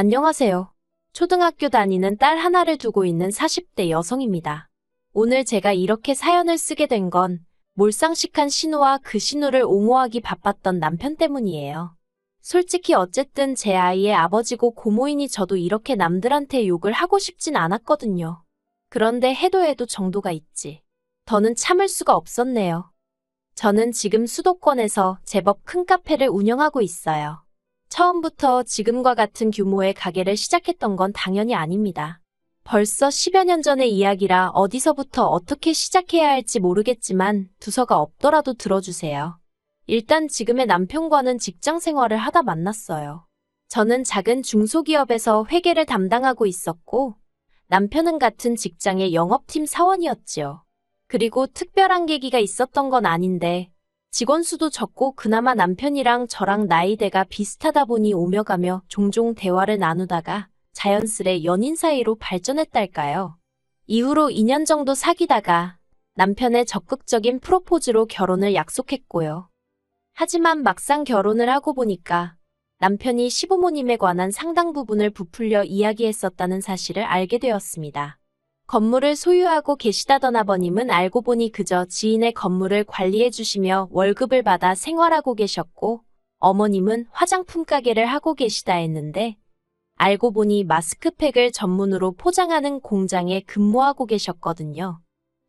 안녕하세요. 초등학교 다니는 딸 하나를 두고 있는 40대 여성입니다. 오늘 제가 이렇게 사연을 쓰게 된 건 몰상식한 신호와 그 신호를 옹호하기 바빴던 남편 때문이에요. 솔직히 어쨌든 제 아이의 아버지고 고모이니 저도 이렇게 남들한테 욕을 하고 싶진 않았거든요. 그런데 해도 정도가 있지. 더는 참을 수가 없었네요. 저는 지금 수도권에서 제법 큰 카페를 운영하고 있어요. 처음부터 지금과 같은 규모의 가게를 시작했던 건 당연히 아닙니다. 벌써 10여 년 전의 이야기라 어디서부터 어떻게 시작해야 할지 모르겠지만 두서가 없더라도 들어주세요. 일단 지금의 남편과는 직장 생활을 하다 만났어요. 저는 작은 중소기업에서 회계를 담당하고 있었고 남편은 같은 직장의 영업팀 사원이었지요. 그리고 특별한 계기가 있었던 건 아닌데 직원 수도 적고 그나마 남편이랑 저랑 나이대가 비슷하다 보니 오며 가며 종종 대화를 나누다가 자연스레 연인 사이로 발전했달까요. 이후로 2년 정도 사귀다가 남편의 적극적인 프로포즈로 결혼을 약속했고요. 하지만 막상 결혼을 하고 보니까 남편이 시부모님에 관한 상당 부분을 부풀려 이야기했었다는 사실을 알게 되었습니다. 건물을 소유하고 계시다던 아버님은 알고 보니 그저 지인의 건물을 관리해 주시며 월급을 받아 생활하고 계셨고 어머님은 화장품 가게를 하고 계시다 했는데 알고 보니 마스크팩을 전문으로 포장하는 공장에 근무하고 계셨거든요.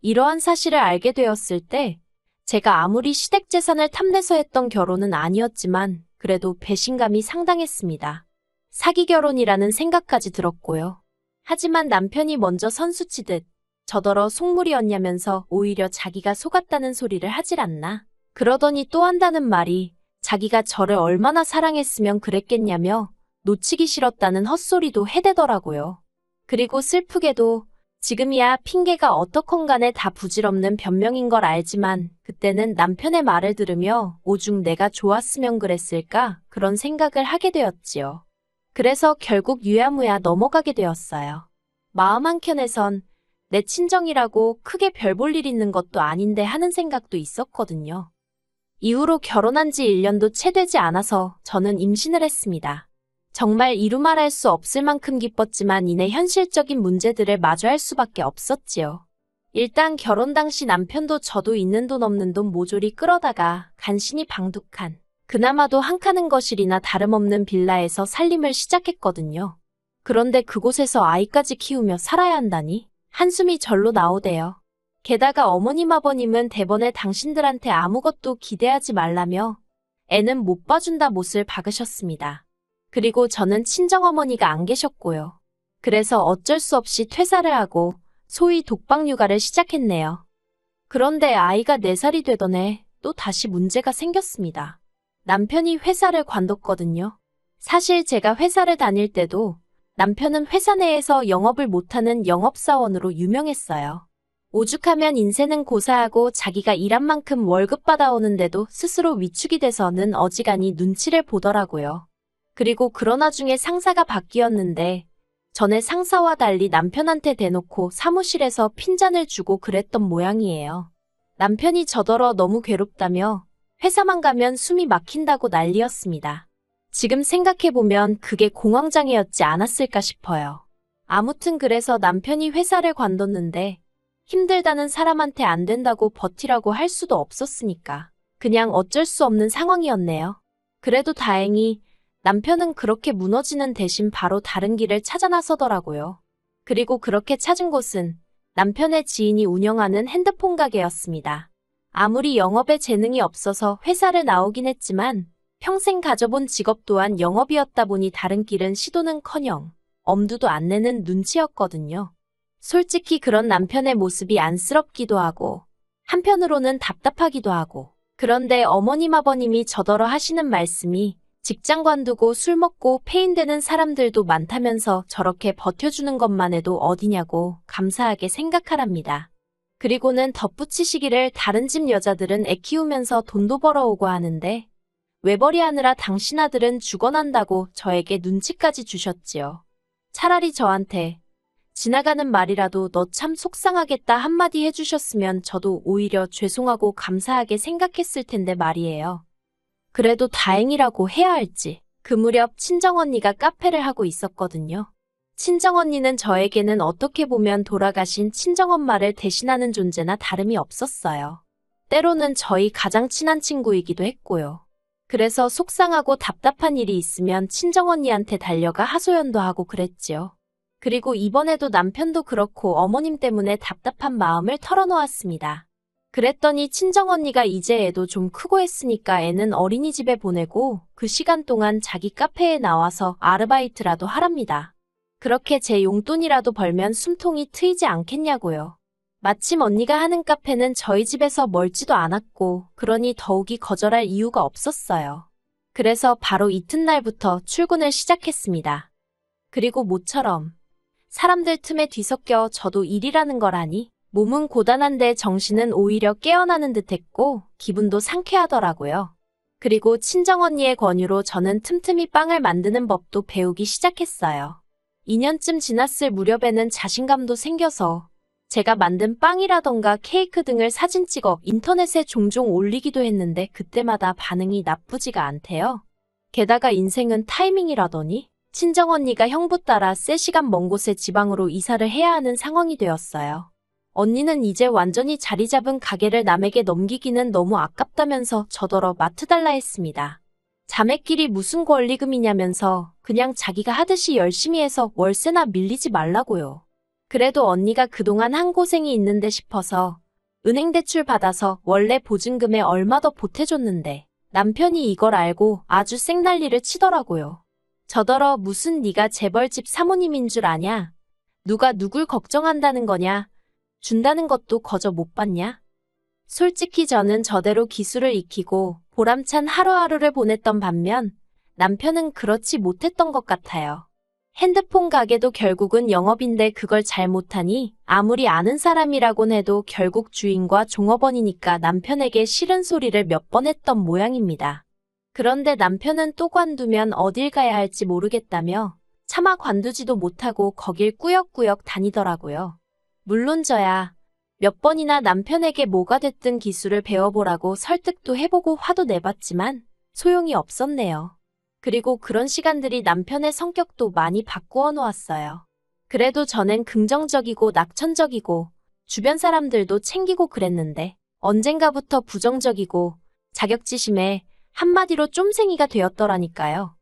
이러한 사실을 알게 되었을 때 제가 아무리 시댁 재산을 탐내서 했던 결혼은 아니었지만 그래도 배신감이 상당했습니다. 사기 결혼이라는 생각까지 들었고요. 하지만 남편이 먼저 선수치듯 저더러 속물이었냐면서 오히려 자기가 속았다는 소리를 하질 않나. 그러더니 또 한다는 말이 자기가 저를 얼마나 사랑했으면 그랬겠냐며 놓치기 싫었다는 헛소리도 해대더라고요. 그리고 슬프게도 지금이야 핑계가 어떻건 간에 다 부질없는 변명인 걸 알지만 그때는 남편의 말을 들으며 오죽 내가 좋았으면 그랬을까 그런 생각을 하게 되었지요. 그래서 결국 유야무야 넘어가게 되었어요. 마음 한켠에선 내 친정이라고 크게 별 볼 일 있는 것도 아닌데 하는 생각도 있었거든요. 이후로 결혼한 지 1년도 채 되지 않아서 저는 임신을 했습니다. 정말 이루 말할 수 없을 만큼 기뻤지만 이내 현실적인 문제들을 마주할 수밖에 없었지요. 일단 결혼 당시 남편도 저도 있는 돈 없는 돈 모조리 끌어다가 간신히 방둑한 그나마도 한 칸은 거실이나 다름없는 빌라에서 살림을 시작했거든요. 그런데 그곳에서 아이까지 키우며 살아야 한다니 한숨이 절로 나오대요. 게다가 어머님 아버님은 대번에 당신들한테 아무것도 기대하지 말라며 애는 못 봐준다 못을 박으셨습니다. 그리고 저는 친정어머니가 안 계셨고요. 그래서 어쩔 수 없이 퇴사를 하고 소위 독박 육아를 시작했네요. 그런데 아이가 4살이 되던 해 또 다시 문제가 생겼습니다. 남편이 회사를 관뒀거든요. 사실 제가 회사를 다닐 때도 남편은 회사 내에서 영업을 못하는 영업사원으로 유명했어요. 오죽하면 인세는 고사하고 자기가 일한 만큼 월급 받아오는데도 스스로 위축이 돼서는 어지간히 눈치를 보더라고요. 그리고 그런 와중에 상사가 바뀌었는데 전에 상사와 달리 남편한테 대놓고 사무실에서 핀잔을 주고 그랬던 모양이에요. 남편이 저더러 너무 괴롭다며 회사만 가면 숨이 막힌다고 난리였습니다. 지금 생각해보면 그게 공황장애였지 않았을까 싶어요. 아무튼 그래서 남편이 회사를 관뒀는데 힘들다는 사람한테 안 된다고 버티라고 할 수도 없었으니까 그냥 어쩔 수 없는 상황이었네요. 그래도 다행히 남편은 그렇게 무너지는 대신 바로 다른 길을 찾아 나서더라고요. 그리고 그렇게 찾은 곳은 남편의 지인이 운영하는 핸드폰 가게였습니다. 아무리 영업에 재능이 없어서 회사를 나오긴 했지만 평생 가져본 직업 또한 영업이었다 보니 다른 길은 시도는커녕 엄두도 안 내는 눈치였거든요. 솔직히 그런 남편의 모습이 안쓰럽기도 하고 한편으로는 답답하기도 하고 그런데 어머님 아버님이 저더러 하시는 말씀이 직장 관두고 술 먹고 폐인되는 사람들도 많다면서 저렇게 버텨주는 것만 해도 어디냐고 감사하게 생각하랍니다. 그리고는 덧붙이시기를 다른 집 여자들은 애 키우면서 돈도 벌어오고 하는데 외벌이하느라 당신 아들은 죽어난다고 저에게 눈치까지 주셨지요. 차라리 저한테 지나가는 말이라도 너 참 속상하겠다 한마디 해주셨으면 저도 오히려 죄송하고 감사하게 생각했을 텐데 말이에요. 그래도 다행이라고 해야 할지 그 무렵 친정언니가 카페를 하고 있었거든요. 친정언니는 저에게는 어떻게 보면 돌아가신 친정엄마를 대신하는 존재나 다름이 없었어요. 때로는 저희 가장 친한 친구이기도 했고요. 그래서 속상하고 답답한 일이 있으면 친정언니한테 달려가 하소연도 하고 그랬지요. 그리고 이번에도 남편도 그렇고 어머님 때문에 답답한 마음을 털어놓았습니다. 그랬더니 친정언니가 이제 애도 좀 크고 했으니까 애는 어린이집에 보내고 그 시간 동안 자기 카페에 나와서 아르바이트라도 하랍니다. 그렇게 제 용돈이라도 벌면 숨통이 트이지 않겠냐고요. 마침 언니가 하는 카페는 저희 집에서 멀지도 않았고 그러니 더욱이 거절할 이유가 없었어요. 그래서 바로 이튿날부터 출근을 시작했습니다. 그리고 모처럼 사람들 틈에 뒤섞여 저도 일이라는 걸 아니 몸은 고단한데 정신은 오히려 깨어나는 듯했고 기분도 상쾌하더라고요. 그리고 친정언니의 권유로 저는 틈틈이 빵을 만드는 법도 배우기 시작했어요. 2년쯤 지났을 무렵에는 자신감도 생겨서 제가 만든 빵이라던가 케이크 등을 사진 찍어 인터넷에 종종 올리기도 했는데 그때마다 반응이 나쁘지가 않대요. 게다가 인생은 타이밍이라더니 친정언니가 형부 따라 3시간 먼 곳에 지방으로 이사를 해야 하는 상황이 되었어요. 언니는 이제 완전히 자리 잡은 가게를 남에게 넘기기는 너무 아깝다면서 저더러 맡아달라 했습니다. 자매끼리 무슨 권리금이냐면서 그냥 자기가 하듯이 열심히 해서 월세나 밀리지 말라고요. 그래도 언니가 그동안 한 고생이 있는데 싶어서 은행 대출 받아서 원래 보증금에 얼마 더 보태줬는데 남편이 이걸 알고 아주 생난리를 치더라고요. 저더러 무슨 네가 재벌집 사모님인 줄 아냐? 누가 누굴 걱정한다는 거냐? 준다는 것도 거저 못 받냐? 솔직히 저는 저대로 기술을 익히고 보람찬 하루하루를 보냈던 반면 남편은 그렇지 못했던 것 같아요. 핸드폰 가게도 결국은 영업인데 그걸 잘 못하니 아무리 아는 사람이라곤 해도 결국 주인과 종업원이니까 남편에게 싫은 소리를 몇 번 했던 모양입니다. 그런데 남편은 또 관두면 어딜 가야 할지 모르겠다며 차마 관두지도 못하고 거길 꾸역꾸역 다니더라고요. 물론 저야 몇 번이나 남편에게 뭐가 됐든 기술을 배워보라고 설득도 해보고 화도 내봤지만 소용이 없었네요. 그리고 그런 시간들이 남편의 성격도 많이 바꾸어 놓았어요. 그래도 저는 긍정적이고 낙천적이고 주변 사람들도 챙기고 그랬는데 언젠가부터 부정적이고 자격지심에 한마디로 쫌생이가 되었더라니까요.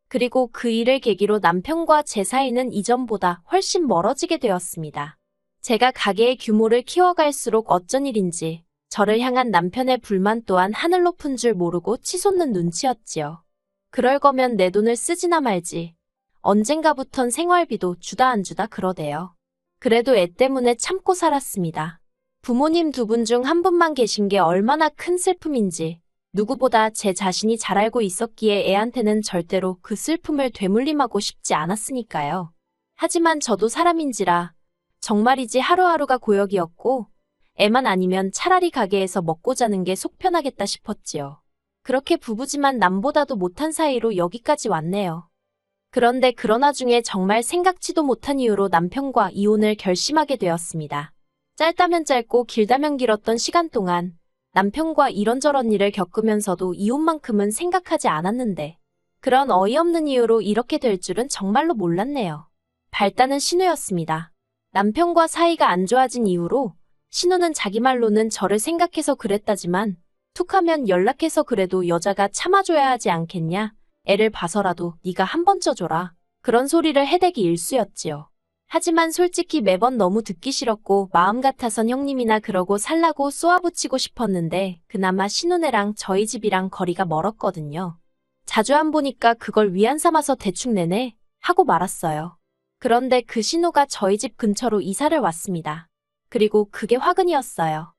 그리고 그 일을 계기로 남편과 제 사이는 이전보다 훨씬 멀어지게 되었습니다. 제가 가게의 규모를 키워갈수록 어쩐 일인지 저를 향한 남편의 불만 또한 하늘 높은 줄 모르고 치솟는 눈치였지요. 그럴 거면 내 돈을 쓰지나 말지. 언젠가부턴 생활비도 주다 안 주다 그러대요. 그래도 애 때문에 참고 살았습니다. 부모님 2분 중 1분만 계신 게 얼마나 큰 슬픔인지 누구보다 제 자신이 잘 알고 있었기에 애한테는 절대로 그 슬픔을 되물림하고 싶지 않았으니까요. 하지만 저도 사람인지라 정말이지 하루하루가 고역이었고 애만 아니면 차라리 가게에서 먹고 자는 게 속 편하겠다 싶었지요. 그렇게 부부지만 남보다도 못한 사이로 여기까지 왔네요. 그런데 그러나 중에 정말 생각지도 못한 이유로 남편과 이혼을 결심하게 되었습니다. 짧다면 짧고 길다면 길었던 시간 동안 남편과 이런저런 일을 겪으면서도 이혼만큼은 생각하지 않았는데 그런 어이없는 이유로 이렇게 될 줄은 정말로 몰랐네요. 발단은 신우였습니다. 남편과 사이가 안 좋아진 이후로 신우는 자기 말로는 저를 생각해서 그랬다지만 툭하면 연락해서 그래도 여자가 참아줘야 하지 않겠냐? 애를 봐서라도 네가 한 번 쪄줘라. 그런 소리를 해대기 일쑤였지요. 하지만 솔직히 매번 너무 듣기 싫었고 마음 같아선 형님이나 그러고 살라고 쏘아붙이고 싶었는데 그나마 신우네랑 저희 집이랑 거리가 멀었거든요. 자주 안 보니까 그걸 위안 삼아서 대충 내내 하고 말았어요. 그런데 그 신우가 저희 집 근처로 이사를 왔습니다. 그리고 그게 화근이었어요.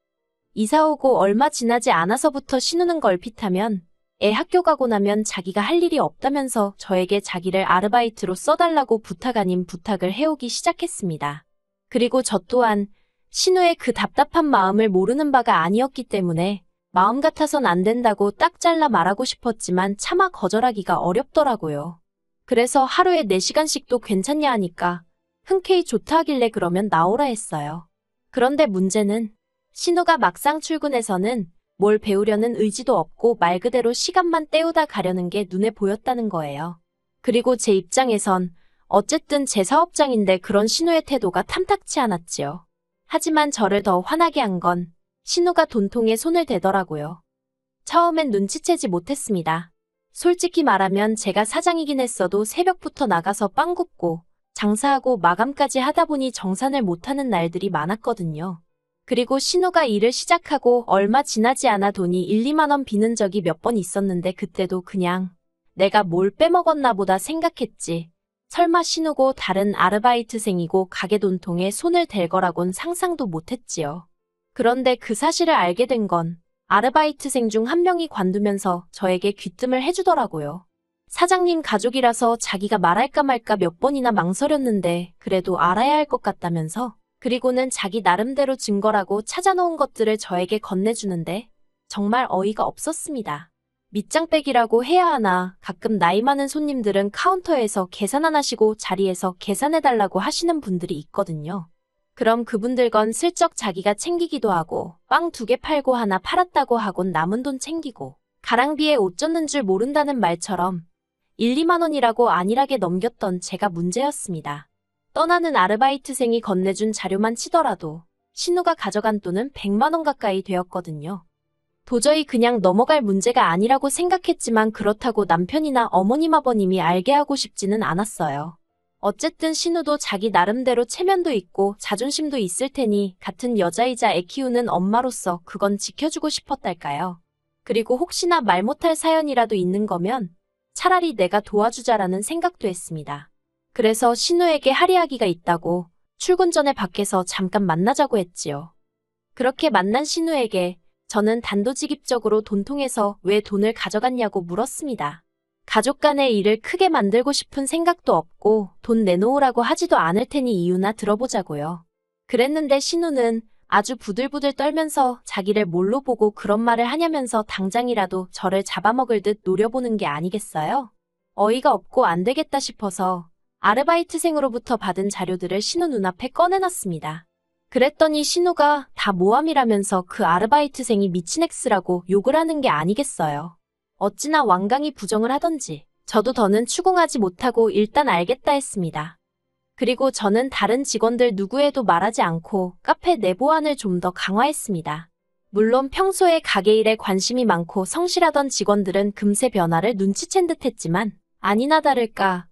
이사 오고 얼마 지나지 않아서부터 신우는 걸핏하면 애 학교 가고 나면 자기가 할 일이 없다면서 저에게 자기를 아르바이트로 써달라고 부탁 아닌 부탁을 해오기 시작했습니다. 그리고 저 또한 신우의 그 답답한 마음을 모르는 바가 아니었기 때문에 마음 같아선 안 된다고 딱 잘라 말하고 싶었지만 차마 거절하기가 어렵더라고요. 그래서 하루에 4시간씩도 괜찮냐 하니까 흔쾌히 좋다 하길래 그러면 나오라 했어요. 그런데 문제는 신우가 막상 출근해서는 뭘 배우려는 의지도 없고 말 그대로 시간만 때우다 가려는 게 눈에 보였다는 거예요. 그리고 제 입장에선 어쨌든 제 사업장인데 그런 신우의 태도가 탐탁치 않았지요. 하지만 저를 더 화나게 한 건 신우가 돈통에 손을 대더라고요. 처음엔 눈치채지 못했습니다. 솔직히 말하면 제가 사장이긴 했어도 새벽부터 나가서 빵 굽고 장사하고 마감까지 하다 보니 정산을 못하는 날들이 많았거든요. 그리고 신우가 일을 시작하고 얼마 지나지 않아 돈이 1, 2만 원 비는 적이 몇 번 있었는데 그때도 그냥 내가 뭘 빼먹었나 보다 생각했지. 설마 신우고 다른 아르바이트생이고 가게 돈통에 손을 댈 거라곤 상상도 못했지요. 그런데 그 사실을 알게 된 건 아르바이트생 중 한 명이 관두면서 저에게 귀뜸을 해주더라고요. 사장님 가족이라서 자기가 말할까 말까 몇 번이나 망설였는데 그래도 알아야 할 것 같다면서 그리고는 자기 나름대로 증거라고 찾아놓은 것들을 저에게 건네주는데 정말 어이가 없었습니다. 밑장빼기라고 해야 하나 가끔 나이 많은 손님들은 카운터에서 계산 안 하시고 자리에서 계산해달라고 하시는 분들이 있거든요. 그럼 그분들 건 슬쩍 자기가 챙기기도 하고 빵 2개 팔고 하나 팔았다고 하곤 남은 돈 챙기고 가랑비에 옷 젖는 줄 모른다는 말처럼 1, 2만 원이라고 안일하게 넘겼던 제가 문제였습니다. 떠나는 아르바이트생이 건네준 자료만 치더라도 신우가 가져간 돈은 100만 원 가까이 되었거든요. 도저히 그냥 넘어갈 문제가 아니라고 생각했지만 그렇다고 남편이나 어머님 아버님이 알게 하고 싶지는 않았어요. 어쨌든 신우도 자기 나름대로 체면도 있고 자존심도 있을 테니 같은 여자이자 애 키우는 엄마로서 그건 지켜주고 싶었달까요. 그리고 혹시나 말 못할 사연이라도 있는 거면 차라리 내가 도와주자라는 생각도 했습니다. 그래서 신우에게 할이야기가 있다고 출근 전에 밖에서 잠깐 만나자고 했지요. 그렇게 만난 신우에게 저는 단도직입적으로 돈통에서 왜 돈을 가져갔냐고 물었습니다. 가족 간의 일을 크게 만들고 싶은 생각도 없고 돈 내놓으라고 하지도 않을 테니 이유나 들어보자고요. 그랬는데 신우는 아주 부들부들 떨면서 자기를 뭘로 보고 그런 말을 하냐면서 당장이라도 저를 잡아먹을 듯 노려보는 게 아니겠어요? 어이가 없고 안 되겠다 싶어서 아르바이트생으로부터 받은 자료들을 신우 눈앞에 꺼내놨습니다. 그랬더니 신우가 다 모함이라면서 그 아르바이트생이 미친 X라고 욕을 하는 게 아니겠어요. 어찌나 완강히 부정을 하던지 저도 더는 추궁하지 못하고 일단 알겠다 했습니다. 그리고 저는 다른 직원들 누구에도 말하지 않고 카페 내 보안을 좀 더 강화했습니다. 물론 평소에 가게 일에 관심이 많고 성실하던 직원들은 금세 변화를 눈치챈 듯 했지만 아니나 다를까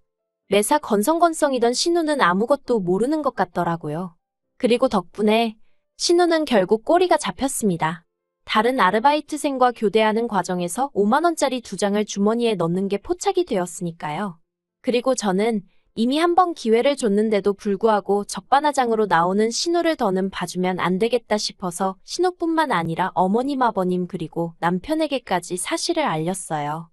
매사 건성건성이던 신우는 아무것도 모르는 것 같더라고요. 그리고 덕분에 신우는 결국 꼬리가 잡혔습니다. 다른 아르바이트생과 교대하는 과정에서 5만 원짜리 2장을 주머니에 넣는 게 포착이 되었으니까요. 그리고 저는 이미 한 번 기회를 줬는데도 불구하고 적반하장으로 나오는 신우를 더는 봐주면 안 되겠다 싶어서 신우뿐만 아니라 어머님 아버님 그리고 남편에게까지 사실을 알렸어요.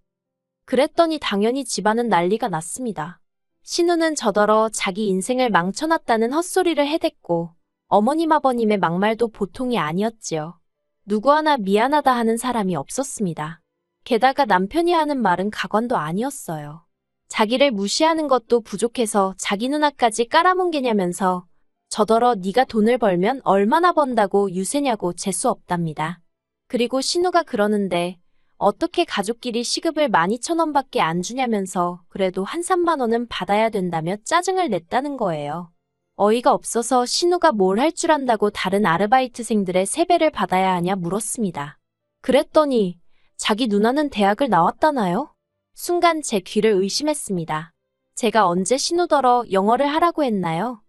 그랬더니 당연히 집안은 난리가 났습니다. 신우는 저더러 자기 인생을 망쳐놨다는 헛소리를 해댔고 어머님 아버님의 막말도 보통이 아니었지요. 누구 하나 미안하다 하는 사람이 없었습니다. 게다가 남편이 하는 말은 가관도 아니었어요. 자기를 무시하는 것도 부족해서 자기 누나까지 깔아뭉개냐면서 저더러 네가 돈을 벌면 얼마나 번다고 유세냐고 재수 없답니다. 그리고 신우가 그러는데 어떻게 가족끼리 시급을 12,000원밖에 안 주냐면서 그래도 한 3만 원은 받아야 된다며 짜증을 냈다는 거예요. 어이가 없어서 신우가 뭘 할 줄 안다고 다른 아르바이트생들의 세배를 받아야 하냐 물었습니다. 그랬더니 자기 누나는 대학을 나왔다나요? 순간 제 귀를 의심했습니다. 제가 언제 신우더러 영어를 하라고 했나요?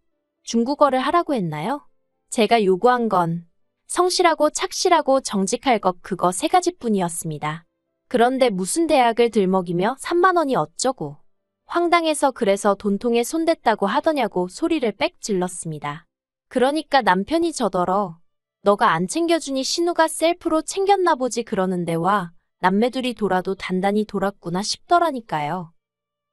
중국어를 하라고 했나요? 제가 요구한 건 성실하고 착실하고 정직할 것 그거 3가지뿐이었습니다. 그런데 무슨 대학을 들먹이며 3만 원이 어쩌고 황당해서 그래서 돈통에 손댔다고 하더냐고 소리를 빽 질렀습니다. 그러니까 남편이 저더러 너가 안 챙겨주니 신우가 셀프로 챙겼나 보지 그러는데 와 남매둘이 돌아도 단단히 돌았구나 싶더라니까요.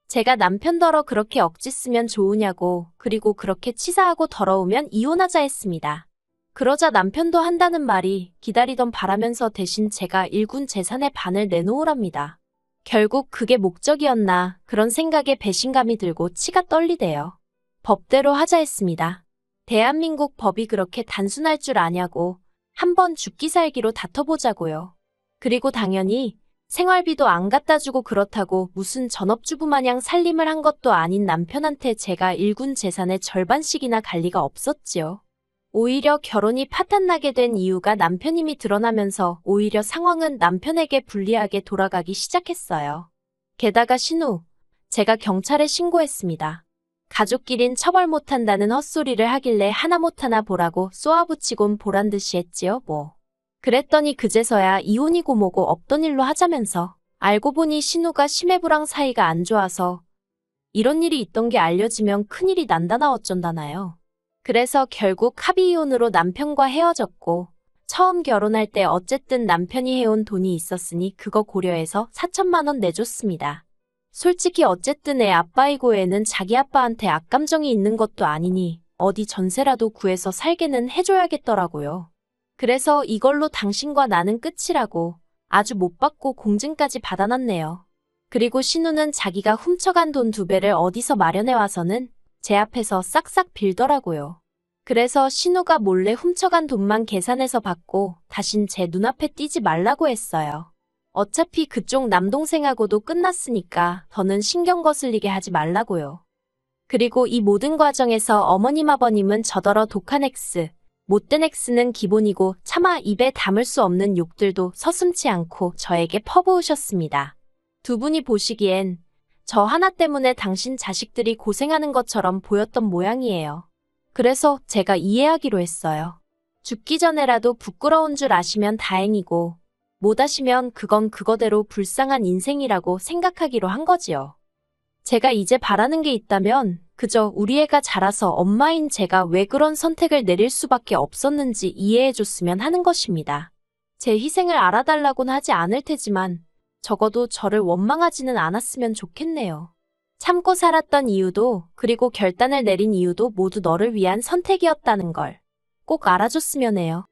제가 남편더러 그렇게 억지 쓰면 좋으냐고 그리고 그렇게 치사하고 더러우면 이혼하자 했습니다. 그러자 남편도 한다는 말이 기다리던 바라면서 대신 제가 일군 재산의 반을 내놓으랍니다. 결국 그게 목적이었나 그런 생각에 배신감이 들고 치가 떨리대요. 법대로 하자 했습니다. 대한민국 법이 그렇게 단순할 줄 아냐고 한번 죽기 살기로 다퉈보자고요. 그리고 당연히 생활비도 안 갖다 주고 그렇다고 무슨 전업주부 마냥 살림을 한 것도 아닌 남편한테 제가 일군 재산의 절반씩이나 갈 리가 없었지요. 오히려 결혼이 파탄나게 된 이유가 남편임이 드러나면서 오히려 상황은 남편에게 불리하게 돌아가기 시작했어요. 게다가 신우, 제가 경찰에 신고했습니다. 가족끼린 처벌 못한다는 헛소리를 하길래 하나 못하나 보라고 쏘아붙이곤 보란듯이 했지요, 뭐. 그랬더니 그제서야 이혼이고 뭐고 없던 일로 하자면서 알고 보니 신우가 심해부랑 사이가 안 좋아서 이런 일이 있던 게 알려지면 큰일이 난다나 어쩐다나요. 그래서 결국 합의 이혼으로 남편과 헤어졌고 처음 결혼할 때 어쨌든 남편이 해온 돈이 있었으니 그거 고려해서 4천만 원 내줬습니다. 솔직히 어쨌든 애 아빠이고 애는 자기 아빠한테 악감정이 있는 것도 아니니 어디 전세라도 구해서 살게는 해줘야겠더라고요. 그래서 이걸로 당신과 나는 끝이라고 아주 못 받고 공증까지 받아놨네요. 그리고 신우는 자기가 훔쳐간 돈 2배를 어디서 마련해와서는 제 앞에서 싹싹 빌더라고요. 그래서 신우가 몰래 훔쳐간 돈만 계산해서 받고 다신 제 눈앞에 띄지 말라고 했어요. 어차피 그쪽 남동생하고도 끝났으니까 더는 신경 거슬리게 하지 말라고요. 그리고 이 모든 과정에서 어머님 아버님은 저더러 독한 X, 못된 X는 기본이고 차마 입에 담을 수 없는 욕들도 서슴지 않고 저에게 퍼부으셨습니다. 두 분이 보시기엔 저 하나 때문에 당신 자식들이 고생하는 것처럼 보였던 모양이에요. 그래서 제가 이해하기로 했어요. 죽기 전에라도 부끄러운 줄 아시면 다행이고 못 아시면 그건 그거대로 불쌍한 인생이라고 생각하기로 한 거지요. 제가 이제 바라는 게 있다면 그저 우리 애가 자라서 엄마인 제가 왜 그런 선택을 내릴 수밖에 없었는지 이해해줬으면 하는 것입니다. 제 희생을 알아달라고는 하지 않을 테지만 적어도 저를 원망하지는 않았으면 좋겠네요. 참고 살았던 이유도 그리고 결단을 내린 이유도 모두 너를 위한 선택이었다는 걸 꼭 알아줬으면 해요.